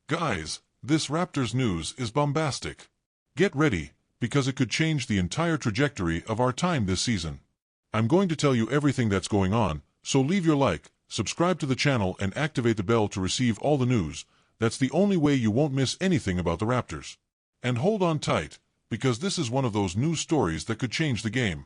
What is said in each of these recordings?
Guys, this Raptors news is bombastic. Get ready, because it could change the entire trajectory of our time this season. I'm going to tell you everything that's going on, so leave your like, subscribe to the channel and activate the bell to receive all the news. That's the only way you won't miss anything about the Raptors. And hold on tight, because this is one of those news stories that could change the game.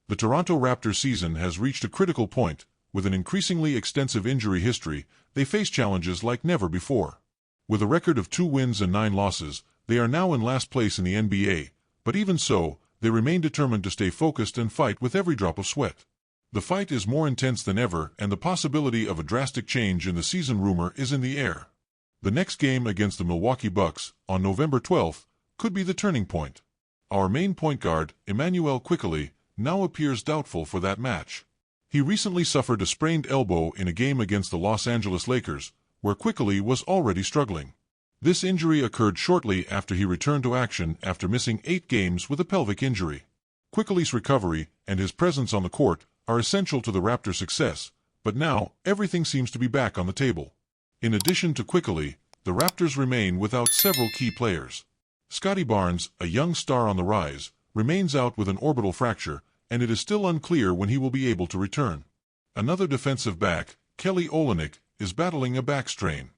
The Toronto Raptors season has reached a critical point. With an increasingly extensive injury history, they face challenges like never before. With a record of 2 wins and 9 losses, they are now in last place in the NBA, but even so, they remain determined to stay focused and fight with every drop of sweat. The fight is more intense than ever, and the possibility of a drastic change in the season rumor is in the air. The next game against the Milwaukee Bucks, on November 12th, could be the turning point. Our main point guard, Emmanuel Quickley, now appears doubtful for that match. He recently suffered a sprained elbow in a game against the Los Angeles Lakers, where Quickley was already struggling. This injury occurred shortly after he returned to action after missing 8 games with a pelvic injury. Quickley's recovery and his presence on the court are essential to the Raptors' success, but now everything seems to be back on the table. In addition to Quickley, the Raptors remain without several key players. Scottie Barnes, a young star on the rise, remains out with an orbital fracture, and it is still unclear when he will be able to return. Another defensive back, Kelly Olynyk, is battling a back strain.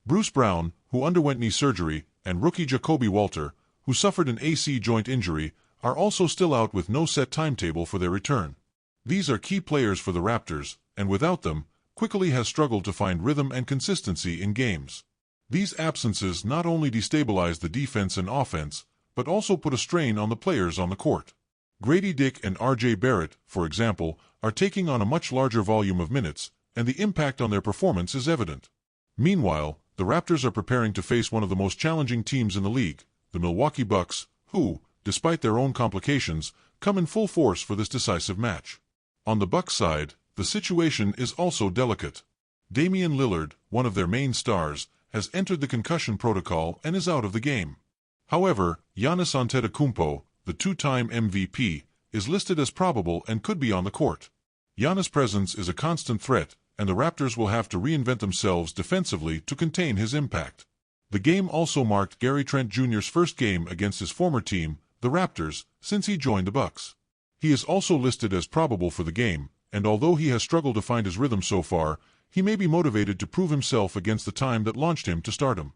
Bruce Brown, who underwent knee surgery, and rookie Jacoby Walter, who suffered an AC joint injury, are also still out with no set timetable for their return. These are key players for the Raptors, and without them, Quickley has struggled to find rhythm and consistency in games. These absences not only destabilize the defense and offense, but also put a strain on the players on the court. Grady Dick and R.J. Barrett, for example, are taking on a much larger volume of minutes, and the impact on their performance is evident. Meanwhile, the Raptors are preparing to face one of the most challenging teams in the league, the Milwaukee Bucks, who, despite their own complications, come in full force for this decisive match. On the Bucks side, the situation is also delicate. Damian Lillard, one of their main stars, has entered the concussion protocol and is out of the game. However, Giannis Antetokounmpo, the 2-time MVP, is listed as probable and could be on the court. Giannis' presence is a constant threat, and the Raptors will have to reinvent themselves defensively to contain his impact. The game also marked Gary Trent Jr.'s first game against his former team, the Raptors, since he joined the Bucks. He is also listed as probable for the game, and although he has struggled to find his rhythm so far, he may be motivated to prove himself against the time that launched him to stardom.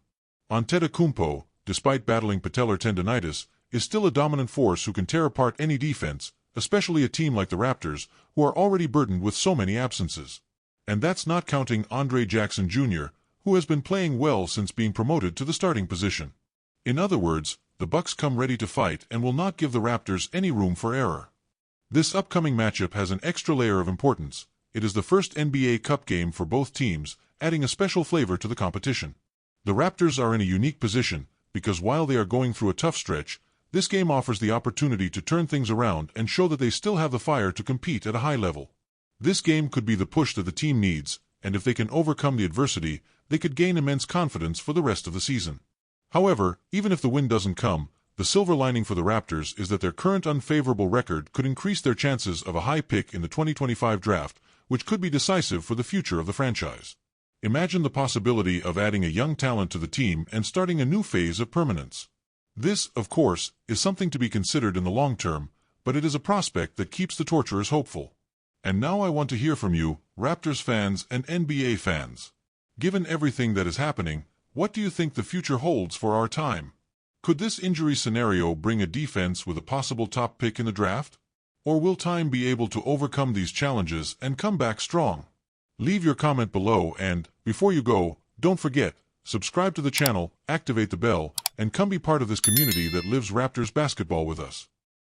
Antetokounmpo, despite battling patellar tendonitis, is still a dominant force who can tear apart any defense, especially a team like the Raptors, who are already burdened with so many absences. And that's not counting Andre Jackson Jr., who has been playing well since being promoted to the starting position. In other words, the Bucks come ready to fight and will not give the Raptors any room for error. This upcoming matchup has an extra layer of importance. It is the first NBA Cup game for both teams, adding a special flavor to the competition. The Raptors are in a unique position, because while they are going through a tough stretch, this game offers the opportunity to turn things around and show that they still have the fire to compete at a high level. This game could be the push that the team needs, and if they can overcome the adversity, they could gain immense confidence for the rest of the season. However, even if the win doesn't come, the silver lining for the Raptors is that their current unfavorable record could increase their chances of a high pick in the 2025 draft, which could be decisive for the future of the franchise. Imagine the possibility of adding a young talent to the team and starting a new phase of permanence. This, of course, is something to be considered in the long term, but it is a prospect that keeps the torturers hopeful. And now I want to hear from you, Raptors fans and NBA fans. Given everything that is happening, what do you think the future holds for our time? Could this injury scenario bring a defense with a possible top pick in the draft? Or will time be able to overcome these challenges and come back strong? Leave your comment below and, before you go, don't forget, subscribe to the channel, activate the bell, and come be part of this community that lives Raptors basketball with us.